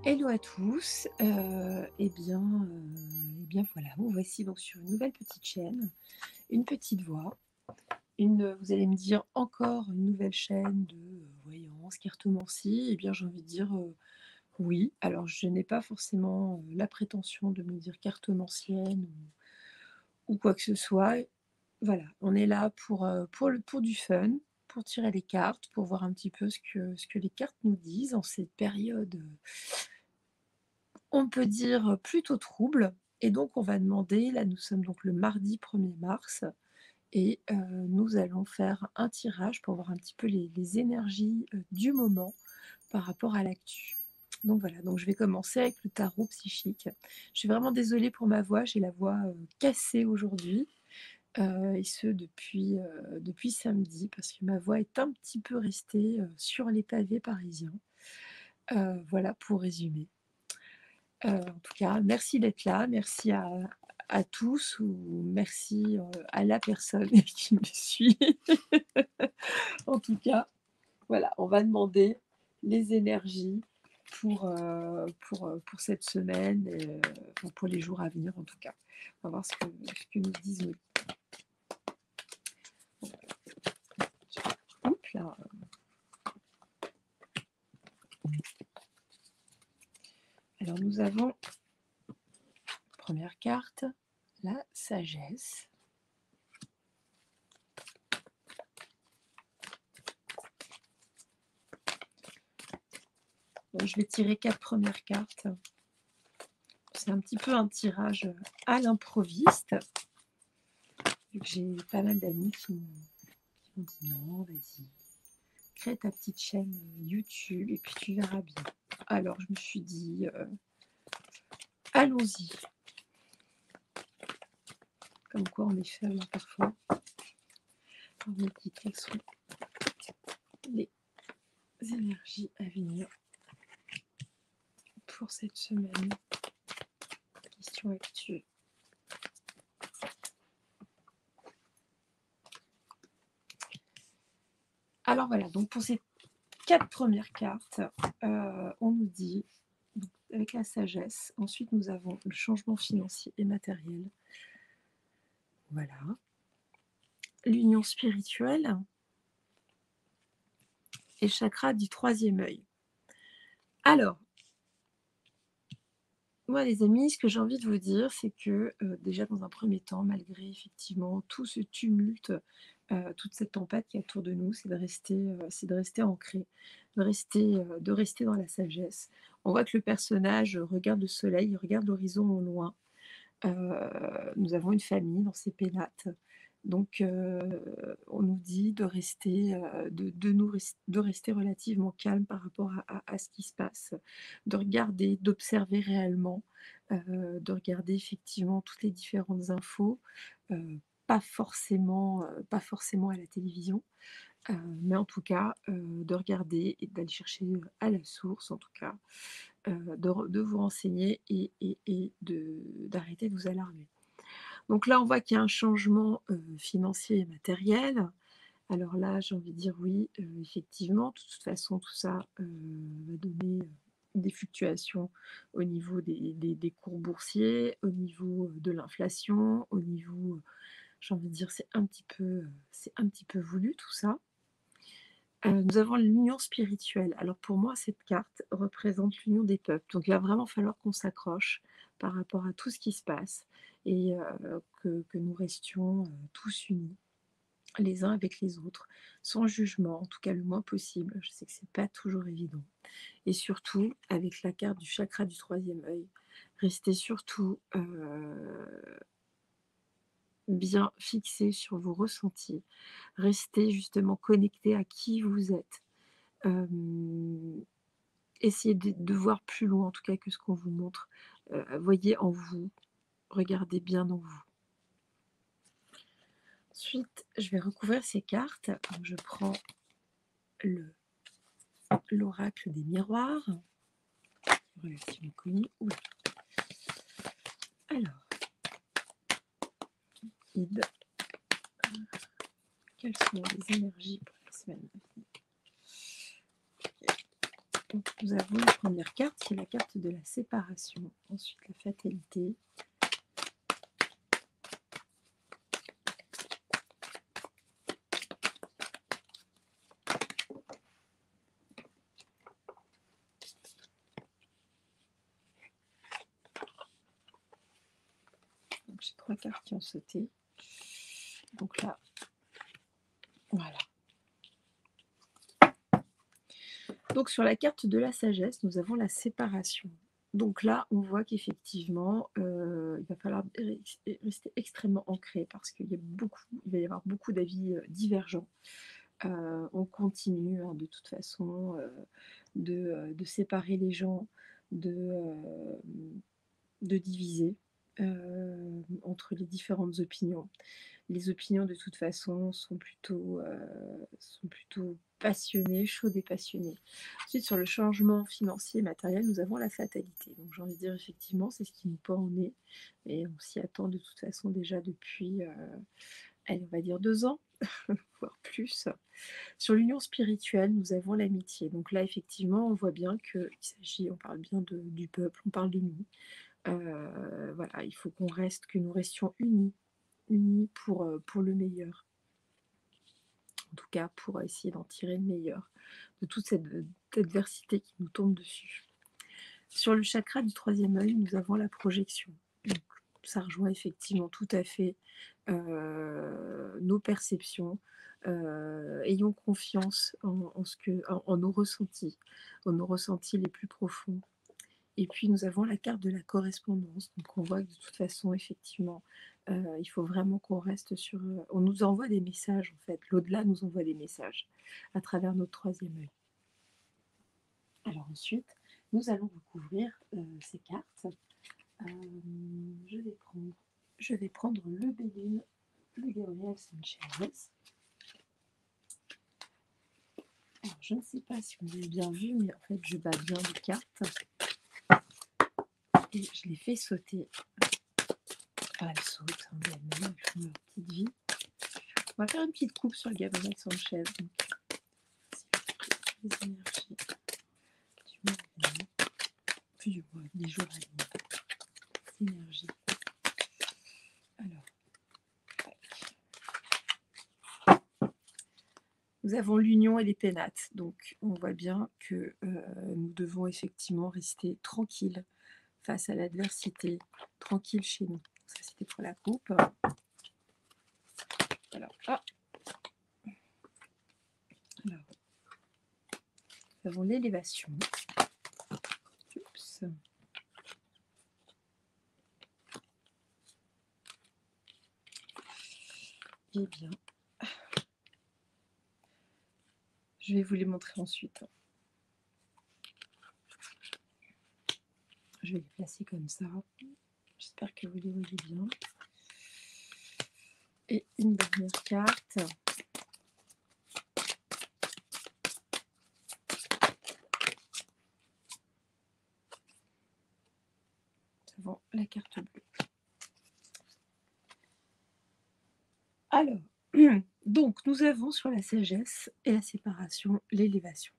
Hello à tous, eh bien voilà, vous voici donc sur une nouvelle petite chaîne, une petite voix, vous allez me dire encore une nouvelle chaîne de voyance, cartomancie. Eh bien j'ai envie de dire oui. Alors je n'ai pas forcément la prétention de me dire cartomancienne ou quoi que ce soit. Voilà, on est là pour du fun, pour tirer les cartes, pour voir un petit peu ce que les cartes nous disent en cette période. On peut dire plutôt trouble, et donc on va demander, là nous sommes donc le mardi 1er mars, et nous allons faire un tirage pour voir un petit peu les énergies du moment par rapport à l'actu. Donc voilà, donc je vais commencer avec le tarot psychique. Je suis vraiment désolée pour ma voix, j'ai la voix cassée aujourd'hui, et ce depuis samedi, parce que ma voix est un petit peu restée sur les pavés parisiens. Voilà pour résumer. En tout cas, merci d'être là, merci à tous, ou merci à la personne qui me suit. En tout cas, voilà, on va demander les énergies pour cette semaine, enfin, pour les jours à venir en tout cas. On va voir ce que nous disent nos... Oups là. Alors nous avons, première carte, la sagesse. Donc, je vais tirer 4 premières cartes. C'est un petit peu un tirage à l'improviste, vu que j'ai pas mal d'amis qui m'ont dit non, vas-y, crée ta petite chaîne YouTube et puis tu verras bien. Alors je me suis dit, allons-y. Comme quoi on est faible parfois. On me dit quelles sont les énergies à venir pour cette semaine. Question actuelle. Alors voilà, donc pour ces 4 premières cartes, on nous dit, donc, avec la sagesse, ensuite nous avons le changement financier et matériel. Voilà. L'union spirituelle et le chakra du 3e œil. Alors, moi les amis, ce que j'ai envie de vous dire, c'est que déjà dans un premier temps, malgré effectivement tout ce tumulte, toute cette tempête qui est autour de nous, c'est de rester ancré, de rester dans la sagesse. On voit que le personnage regarde le soleil, il regarde l'horizon au loin. Nous avons une famille dans ces pénates. Donc, on nous dit de rester, de rester relativement calme par rapport à ce qui se passe, de regarder, d'observer réellement, de regarder effectivement toutes les différentes infos, pas forcément à la télévision, mais en tout cas, de regarder et d'aller chercher à la source, en tout cas, de vous renseigner et d'arrêter de vous alarmer. Donc là, on voit qu'il y a un changement financier et matériel. Alors là, j'ai envie de dire oui, effectivement, de toute façon, tout ça va donner des fluctuations au niveau des cours boursiers, au niveau de l'inflation, au niveau, j'ai envie de dire, c'est un petit peu voulu tout ça. Nous avons l'union spirituelle. Alors pour moi, cette carte représente l'union des peuples. Donc il va vraiment falloir qu'on s'accroche par rapport à tout ce qui se passe, et que nous restions tous unis, les uns avec les autres, sans jugement, en tout cas le moins possible. Je sais que c'est pas toujours évident. Et surtout, avec la carte du chakra du 3e œil, restez surtout bien fixé sur vos ressentis. Restez justement connecté à qui vous êtes. Essayez de voir plus loin, en tout cas, que ce qu'on vous montre. Voyez en vous, regardez bien en vous. Ensuite, je vais recouvrir ces cartes. Donc, je prends l'oracle des miroirs, relativement connu. Oula. Alors, guide, quelles sont les énergies pour la semaine? Donc, nous avons la première carte qui est la carte de la séparation. Ensuite, la fatalité. Donc, j'ai 3 cartes qui ont sauté. Donc là, voilà. Donc sur la carte de la sagesse, nous avons la séparation. Donc là, on voit qu'effectivement, il va falloir rester extrêmement ancré parce qu'il va y avoir beaucoup d'avis divergents. On continue hein, de toute façon de séparer les gens, de diviser entre les différentes opinions. Les opinions, de toute façon, sont plutôt passionnées, chaudes et passionnées. Ensuite, sur le changement financier et matériel, nous avons la fatalité. Donc, j'ai envie de dire, effectivement, c'est ce qui nous pend au nez. Et on s'y attend de toute façon déjà depuis, allez, on va dire 2 ans, voire plus. Sur l'union spirituelle, nous avons l'amitié. Donc là, effectivement, on voit bien on parle bien du peuple, on parle de nous. Voilà, il faut que nous restions unis pour le meilleur. En tout cas, pour essayer d'en tirer le meilleur de toute cette adversité qui nous tombe dessus. Sur le chakra du 3e œil, nous avons la projection. Donc, ça rejoint effectivement tout à fait nos perceptions. Ayons confiance en nos ressentis les plus profonds. Et puis nous avons la carte de la correspondance. Donc on voit que de toute façon, effectivement, il faut vraiment qu'on reste sur. On nous envoie des messages en fait. L'au-delà nous envoie des messages à travers notre 3e œil. Alors ensuite, nous allons recouvrir ces cartes. Je vais prendre le Béline, le Gabriel Sanchez. Alors, je ne sais pas si vous avez bien vu, mais en fait, je bats bien les cartes. Et je les fais sauter. Elles sautent, hein, elles font leur petite vie. On va faire une petite coupe sur le Gabriel Sanchez. Les énergies du mois, plus du mois, des jours à venir. Les énergies. Alors, nous avons l'union et les pénates. Donc, on voit bien que nous devons effectivement rester tranquilles face à l'adversité, tranquille chez nous. Ça, c'était pour la coupe. Alors, nous avons l'élévation. Oups. Eh bien, je vais vous les montrer ensuite. Je vais les placer comme ça. J'espère que vous les voyez bien. Et une dernière carte. Nous avons la carte bleue. Alors, donc nous avons sur la sagesse et la séparation l'élévation.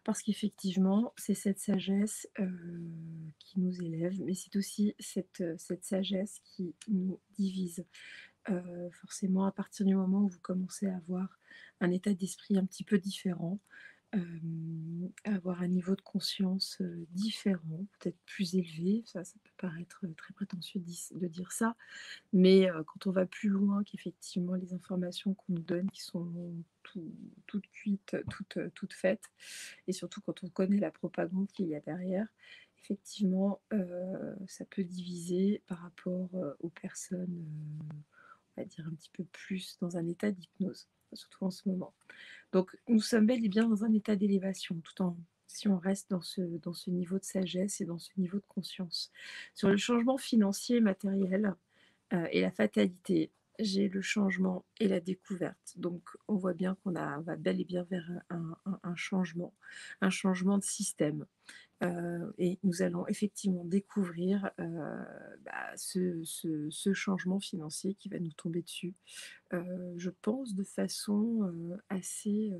Parce qu'effectivement, c'est cette sagesse qui nous élève, mais c'est aussi cette sagesse qui nous divise. Forcément, à partir du moment où vous commencez à avoir un état d'esprit un petit peu différent, avoir un niveau de conscience différent, peut-être plus élevé, ça peut paraître très prétentieux de dire ça, mais quand on va plus loin, qu'effectivement les informations qu'on nous donne qui sont toutes cuites, toutes faites, et surtout quand on connaît la propagande qu'il y a derrière, effectivement ça peut diviser par rapport aux personnes, on va dire un petit peu plus dans un état d'hypnose, surtout en ce moment. Donc nous sommes bel et bien dans un état d'élévation, si on reste dans ce niveau de sagesse et dans ce niveau de conscience. Sur le changement financier et matériel et la fatalité, j'ai le changement et la découverte. Donc on voit bien va bel et bien vers un changement de système. Et nous allons effectivement découvrir ce changement financier qui va nous tomber dessus, je pense de façon assez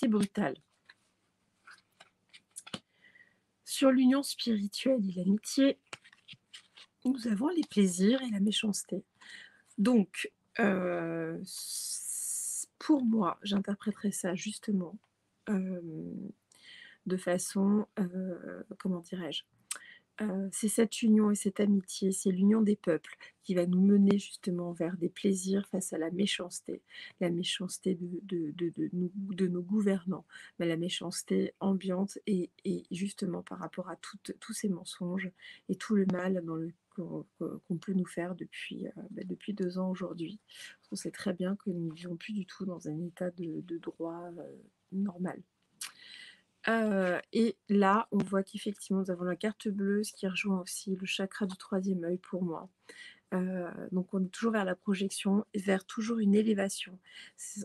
brutale. Sur l'union spirituelle et l'amitié, nous avons les plaisirs et la méchanceté. Donc, pour moi, j'interpréterais ça justement de façon, comment dirais-je? C'est cette union et cette amitié, c'est l'union des peuples qui va nous mener justement vers des plaisirs face à la méchanceté de nos gouvernants, mais la méchanceté ambiante et justement par rapport à tous ces mensonges et tout le mal qu'on peut nous faire depuis 2 ans aujourd'hui. On sait très bien que nous ne vivons plus du tout dans un état de droit normal. Et là, on voit qu'effectivement, nous avons la carte bleue, ce qui rejoint aussi le chakra du troisième œil pour moi. Donc on est toujours vers la projection et vers toujours une élévation.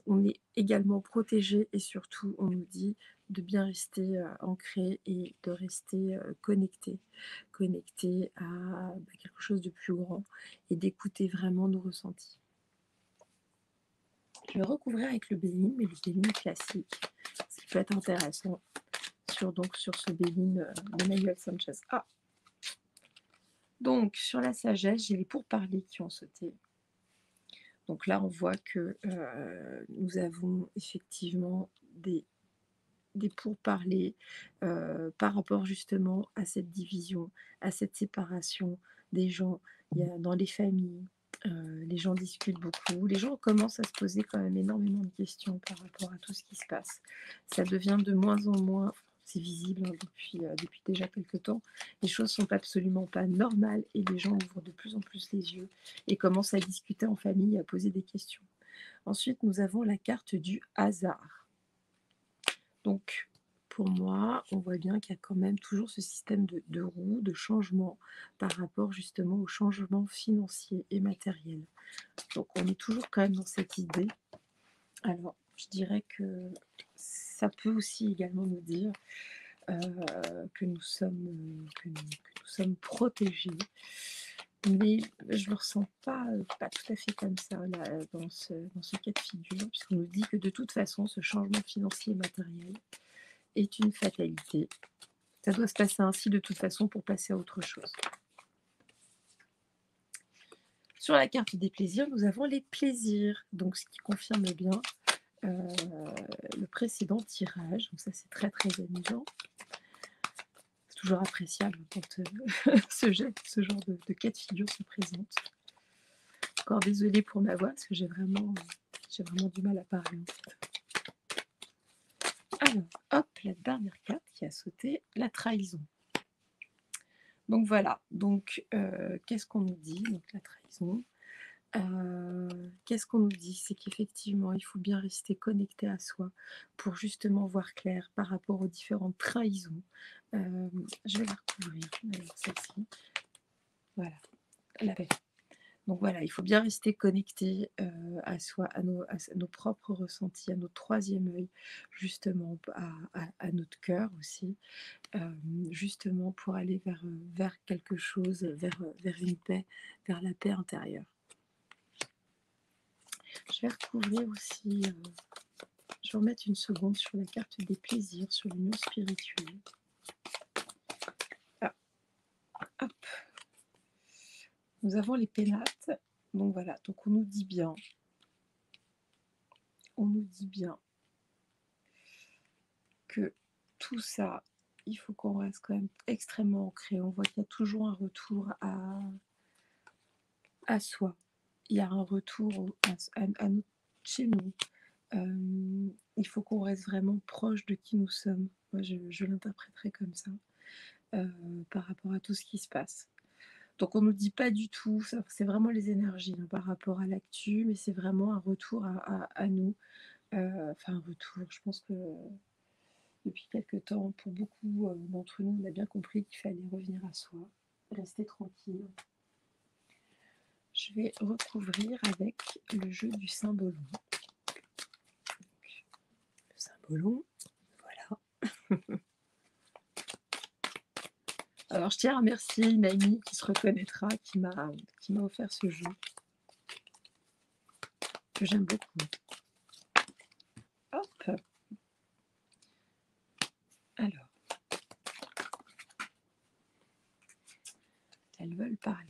On est également protégé et surtout, on nous dit de bien rester ancré et de rester connecté à quelque chose de plus grand et d'écouter vraiment nos ressentis. Je vais recouvrir avec le Béline, mais le Béline classique, ce qui peut être intéressant sur ce Béline d'Emmanuel Sanchez. Ah! Donc, sur la sagesse, j'ai les pourparlers qui ont sauté. Donc là, on voit que nous avons effectivement des pourparlers par rapport justement à cette division, à cette séparation des gens. Il y a, dans les familles, les gens discutent beaucoup. Les gens commencent à se poser quand même énormément de questions par rapport à tout ce qui se passe. Ça devient de moins en moins, c'est visible depuis déjà quelques temps, les choses sont absolument pas normales et les gens ouvrent de plus en plus les yeux et commencent à discuter en famille, à poser des questions. Ensuite, nous avons la carte du hasard. Donc, pour moi, on voit bien qu'il y a quand même toujours ce système de roue, de changement par rapport justement au changement financier et matériel. Donc, on est toujours quand même dans cette idée. Alors, je dirais que ça peut aussi également nous dire que nous sommes protégés. Mais je ne le ressens pas tout à fait comme ça là, dans ce cas de figure, puisqu'on nous dit que de toute façon, ce changement financier et matériel est une fatalité. Ça doit se passer ainsi de toute façon pour passer à autre chose. Sur la carte des plaisirs, nous avons les plaisirs, donc ce qui confirme bien le précédent tirage. Donc ça, c'est très très amusant. C'est toujours appréciable quand ce genre de cas de figure se présente. Encore désolée pour ma voix, parce que j'ai vraiment du mal à parler. Alors, hop, la dernière carte qui a sauté, la trahison. Donc voilà, donc qu'est-ce qu'on nous dit? Donc la trahison. Qu'est-ce qu'on nous dit? C'est qu'effectivement, il faut bien rester connecté à soi pour justement voir clair par rapport aux différentes trahisons. Je vais la recouvrir, alors celle-ci. Voilà, la paix. Donc voilà, il faut bien rester connecté à soi, à nos propres ressentis, à notre troisième œil, justement à notre cœur aussi, justement pour aller vers quelque chose, vers une paix, vers la paix intérieure. Je vais recouvrir aussi, je vais remettre une seconde sur la carte des plaisirs, sur l'union spirituelle. Ah, hop. Nous avons les pénates. Donc voilà, donc on nous dit bien que tout ça, il faut qu'on reste quand même extrêmement ancré. On voit qu'il y a toujours un retour à soi. Il y a un retour chez nous. Il faut qu'on reste vraiment proche de qui nous sommes. Moi, je l'interpréterais comme ça, par rapport à tout ce qui se passe. Donc on ne nous dit pas du tout, c'est vraiment les énergies par rapport à l'actu, mais c'est vraiment un retour à nous. Enfin, un retour, je pense que depuis quelque temps, pour beaucoup d'entre nous, on a bien compris qu'il fallait revenir à soi, rester tranquille. Je vais recouvrir avec le jeu du symbolon. Le symbolon, voilà. Alors je tiens à remercier une amie qui se reconnaîtra, qui m'a offert ce jeu, que j'aime beaucoup. Hop. Alors. elles veulent parler.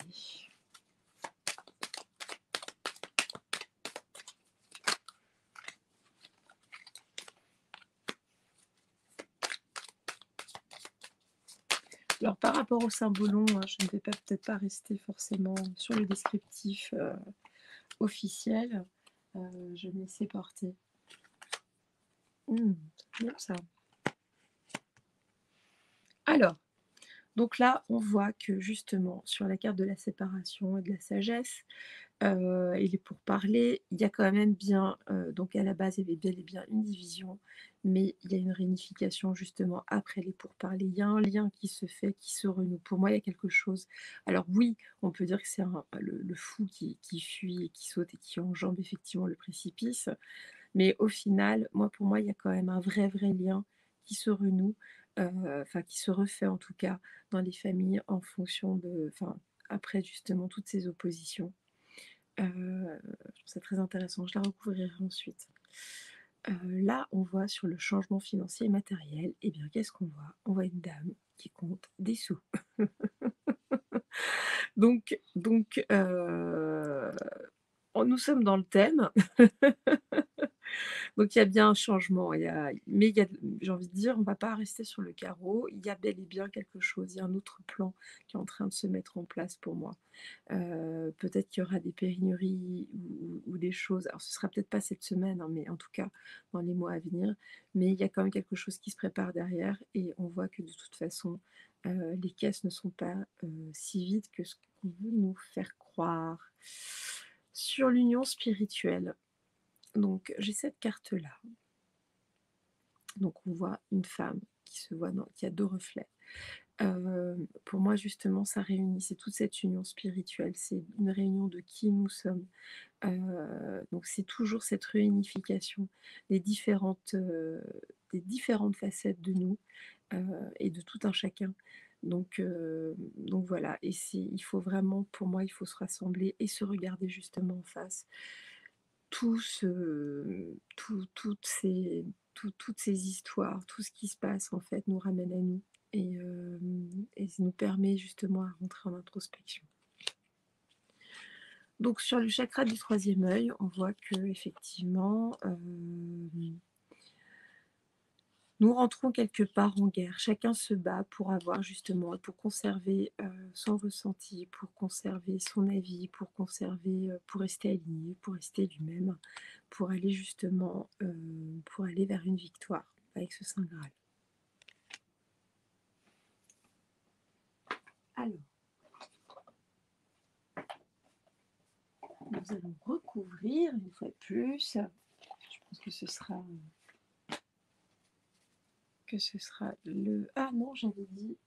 Alors par rapport au symbolon, hein, je ne vais peut-être pas rester forcément sur le descriptif officiel. Je vais me laisser porter. C'est bien ça. Alors, donc là, on voit que justement, sur la carte de la séparation et de la sagesse, et les pourparlers, il y a quand même bien, donc à la base, il y avait bel et bien une division, mais il y a une réunification justement après les pourparlers. Il y a un lien qui se fait, qui se renoue. Pour moi, il y a quelque chose. Alors oui, on peut dire que c'est le fou qui fuit et qui saute et qui enjambe effectivement le précipice, mais au final, pour moi, il y a quand même un vrai lien qui se renoue, enfin qui se refait en tout cas dans les familles en fonction enfin, après justement toutes ces oppositions. Je trouve ça très intéressant, je la recouvrirai ensuite. Là, on voit sur le changement financier et matériel, eh bien, qu'est-ce qu'on voit? On voit une dame qui compte des sous. Nous sommes dans le thème. Donc il y a bien un changement, mais j'ai envie de dire, on ne va pas rester sur le carreau. Il y a bel et bien quelque chose, il y a un autre plan qui est en train de se mettre en place pour moi. Peut-être qu'il y aura des pénuries ou des choses. Alors ce sera peut-être pas cette semaine, hein, mais en tout cas dans les mois à venir. Mais il y a quand même quelque chose qui se prépare derrière et on voit que de toute façon, les caisses ne sont pas si vides que ce qu'on veut nous faire croire. Sur l'union spirituelle, donc j'ai cette carte-là. Donc on voit une femme qui a deux reflets. Pour moi, justement, ça réunit, c'est toute cette union spirituelle, c'est une réunion de qui nous sommes. Donc c'est toujours cette réunification des différentes facettes de nous, et de tout un chacun. Donc voilà, et il faut vraiment, pour moi, il faut se rassembler et se regarder justement en face. Tout ce toutes toutes ces histoires, tout ce qui se passe en fait nous ramène à nous et ça nous permet justement à rentrer en introspection. Donc sur le chakra du troisième œil, on voit qu'effectivement, nous rentrons quelque part en guerre. Chacun se bat pour avoir justement, pour conserver son ressenti, pour conserver son avis, pour rester aligné, pour rester lui-même, pour aller justement, pour aller vers une victoire avec ce Saint Graal. Alors, nous allons recouvrir une fois de plus. Je pense que ce sera le... Ah non, j'avais dit,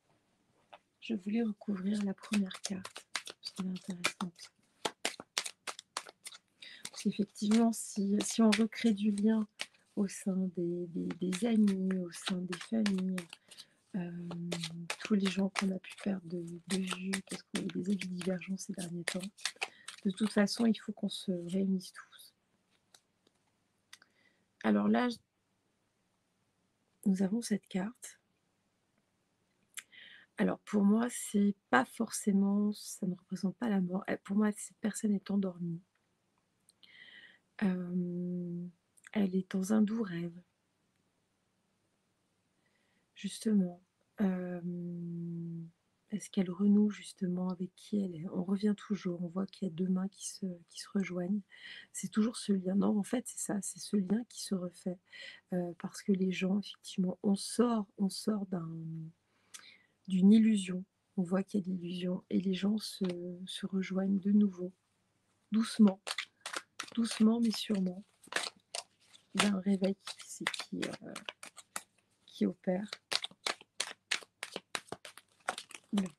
je voulais recouvrir la première carte, parce qu'elle est intéressante. Parce qu'effectivement, si on recrée du lien au sein des amis, au sein des familles, tous les gens qu'on a pu perdre de vue, parce qu'on a eu des avis divergents ces derniers temps, de toute façon, il faut qu'on se réunisse tous. Alors là, nous avons cette carte. Alors pour moi, c'est pas forcément, ça ne représente pas la mort. Pour moi, cette personne est endormie. Elle est dans un doux rêve, justement. Est-ce qu'elle renoue justement avec qui elle est? On revient toujours, on voit qu'il y a deux mains qui se rejoignent. C'est toujours ce lien. Non, en fait, c'est ça, c'est ce lien qui se refait. Parce que les gens, effectivement, on sort d'une illusion. On voit qu'il y a de l'illusion et les gens se rejoignent de nouveau, doucement, doucement mais sûrement. Il y a un réveil qui opère. Non,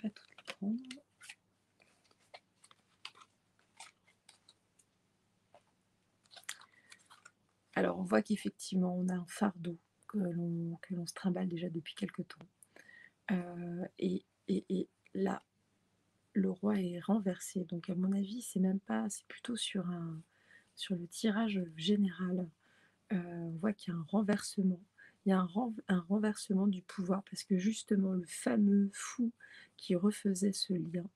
pas toutes les prendre. Alors on voit qu'effectivement on a un fardeau que l'on se trimballe déjà depuis quelque temps. Et là, le roi est renversé. Donc à mon avis, c'est plutôt sur le tirage général. On voit qu'il y a un renversement. il y a un renversement du pouvoir parce que justement le fameux fou qui refaisait ce lien,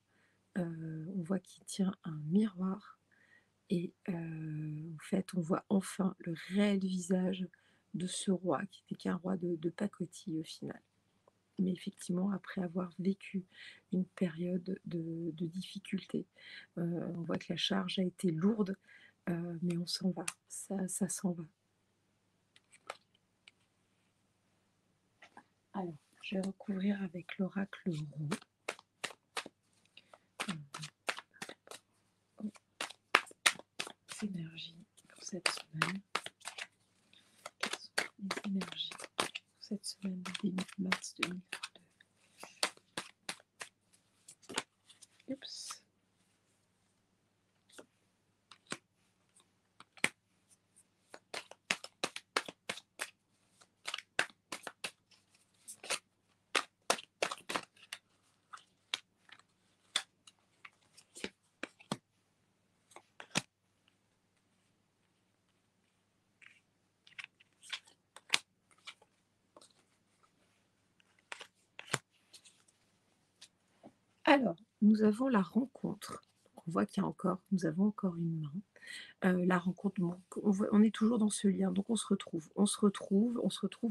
on voit qu'il tient un miroir et en fait, on voit enfin le réel visage de ce roi qui n'était qu'un roi de pacotille au final. Mais effectivement, après avoir vécu une période de difficulté, on voit que la charge a été lourde, mais on s'en va, ça s'en va. Alors, je vais recouvrir avec l'oracle roux. Les énergies pour cette semaine. Quelles sont les énergies pour cette semaine début mars 2022? Oups. Alors, nous avons la rencontre. On voit qu'il y a encore, nous avons encore une main. La rencontre, donc on est toujours dans ce lien, donc on se retrouve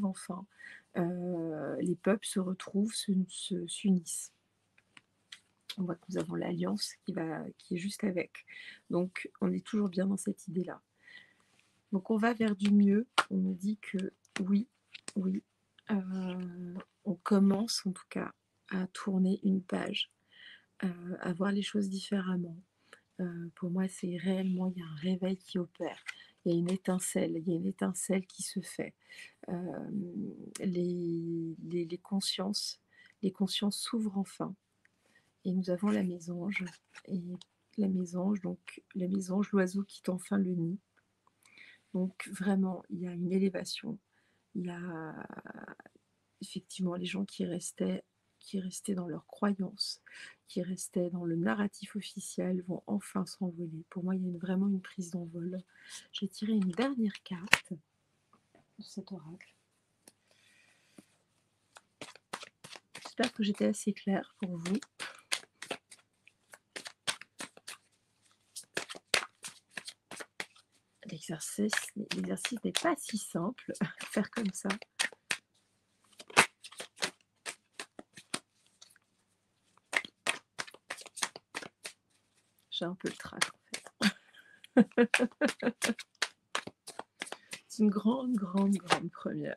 enfin. Les peuples se retrouvent, s'unissent. On voit que nous avons l'alliance qui est juste avec. Donc on est toujours bien dans cette idée-là. Donc on va vers du mieux. On nous dit que oui, oui, on commence en tout cas à tourner une page, à voir les choses différemment. Pour moi, c'est réellement, il y a un réveil qui opère. Il y a une étincelle qui se fait. Les consciences, les consciences s'ouvrent enfin. Et nous avons la mésange. Et la mésange, donc la mésange, l'oiseau quitte enfin le nid. Donc vraiment, il y a une élévation. Il y a effectivement les gens qui restaient dans leurs croyances, qui restaient dans le narratif officiel, vont enfin s'envoler. Pour moi, il y a vraiment une prise d'envol. Je vais tirer une dernière carte de cet oracle. J'espère que j'étais assez claire pour vous. L'exercice n'est pas si simple à faire comme ça. J'ai un peu le trac en fait. C'est une grande première.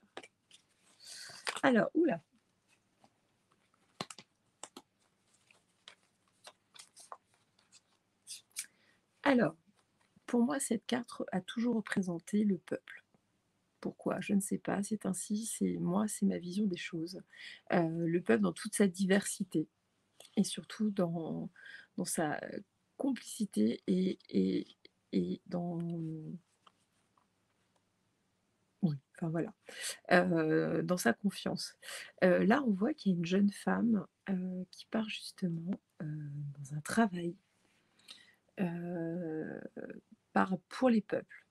Alors, oula. Alors, pour moi, cette carte a toujours représenté le peuple. Pourquoi? Je ne sais pas, c'est ainsi, c'est ma vision des choses. Le peuple dans toute sa diversité et surtout dans sa complicité et dans... Oui, enfin voilà, dans sa confiance. Là, on voit qu'il y a une jeune femme qui part justement dans un travail pour les peuples.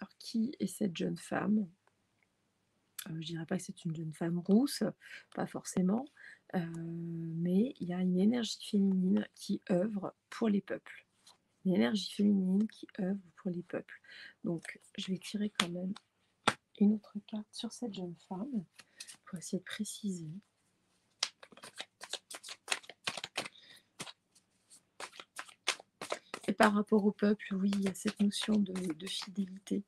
Alors, qui est cette jeune femme? Je dirais pas que c'est une jeune femme rousse, pas forcément, mais il y a une énergie féminine qui œuvre pour les peuples. Une énergie féminine qui œuvre pour les peuples. Donc, je vais tirer quand même une autre carte sur cette jeune femme pour essayer de préciser. Et par rapport au peuple, oui, il y a cette notion de fidélité.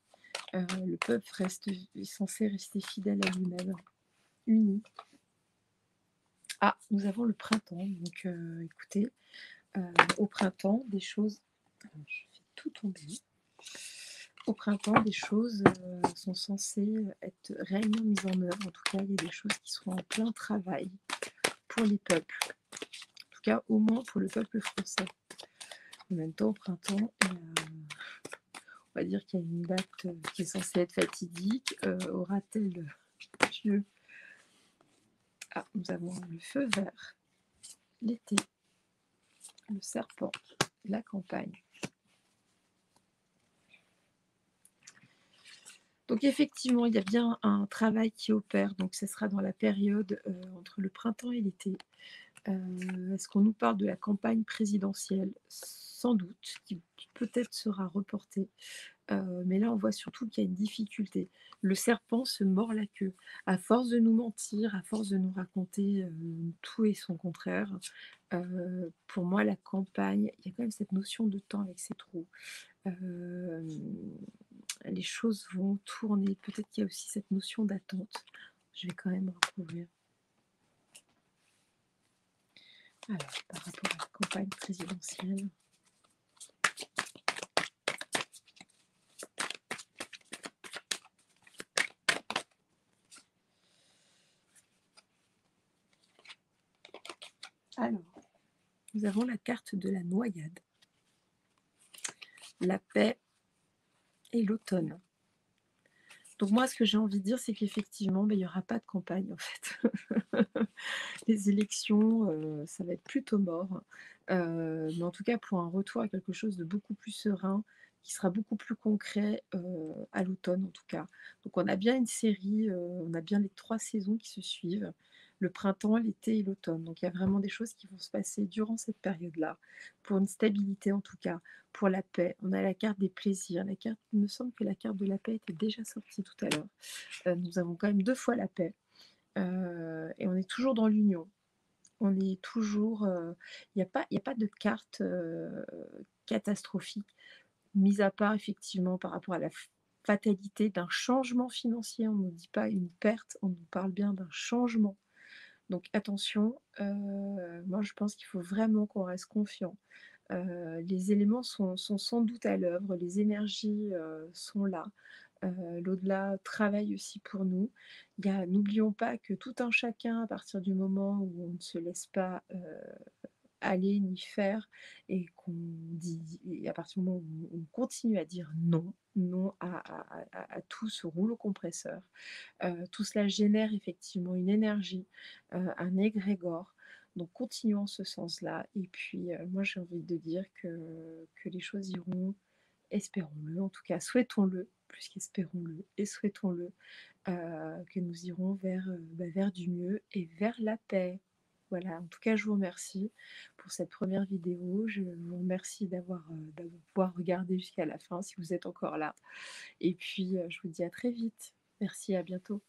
Le peuple est censé rester fidèle à lui-même, uni. Ah, nous avons le printemps, donc écoutez, au printemps, des choses... Je fais tout tomber. Au printemps, des choses sont censées être réellement mises en œuvre. En tout cas, il y a des choses qui seront en plein travail pour les peuples. En tout cas, au moins pour le peuple français. En même temps, au printemps, on va dire qu'il y a une date qui est censée être fatidique. Aura-t-elle lieu? Ah, nous avons le feu vert, l'été, le serpent, la campagne. Donc effectivement, il y a bien un travail qui opère, donc ce sera dans la période, entre le printemps et l'été. Est-ce qu'on nous parle de la campagne présidentielle? Sans doute, qui peut-être sera reportée. Mais là, on voit surtout qu'il y a une difficulté. Le serpent se mord la queue. À force de nous mentir, à force de nous raconter, tout et son contraire, pour moi, la campagne, il y a quand même cette notion de temps avec ces trous. Hem, les choses vont tourner. Peut-être qu'il y a aussi cette notion d'attente. Je vais quand même recouvrir. Alors, par rapport à la campagne présidentielle. Alors, nous avons la carte de la noyade, la paix et l'automne. Donc moi, ce que j'ai envie de dire, c'est qu'effectivement, il y aura pas de campagne, en fait. Les élections, ça va être plutôt mort. Mais en tout cas, pour un retour à quelque chose de beaucoup plus serein, qui sera beaucoup plus concret, à l'automne, en tout cas. Donc on a bien une série, on a bien les 3 saisons qui se suivent, le printemps, l'été et l'automne. Donc il y a vraiment des choses qui vont se passer durant cette période-là, pour une stabilité en tout cas, pour la paix. On a la carte des plaisirs, la carte il me semble que la carte de la paix était déjà sortie tout à l'heure. Nous avons quand même 2 fois la paix, et on est toujours dans l'union. On est toujours, il y a pas de carte, catastrophique, mis à part effectivement par rapport à la fatalité d'un changement financier. On ne nous dit pas une perte, on nous parle bien d'un changement. Donc attention, moi je pense qu'il faut vraiment qu'on reste confiant. Les éléments sont sans doute à l'œuvre, les énergies, sont là. L'au-delà travaille aussi pour nous. N'oublions pas que tout un chacun, à partir du moment où on ne se laisse pas, aller ni faire et qu'on dit et à partir du moment où on continue à dire non, non à tout ce rouleau compresseur, tout cela génère effectivement une énergie, un égrégore. Donc continuons en ce sens-là et puis, moi j'ai envie de dire que les choses iront, espérons-le, en tout cas souhaitons-le, plus qu'espérons-le et souhaitons-le, que nous irons vers du mieux et vers la paix. Voilà, en tout cas, je vous remercie pour cette première vidéo. Je vous remercie d'avoir regardé jusqu'à la fin, si vous êtes encore là et puis, je vous dis à très vite. Merci, à bientôt.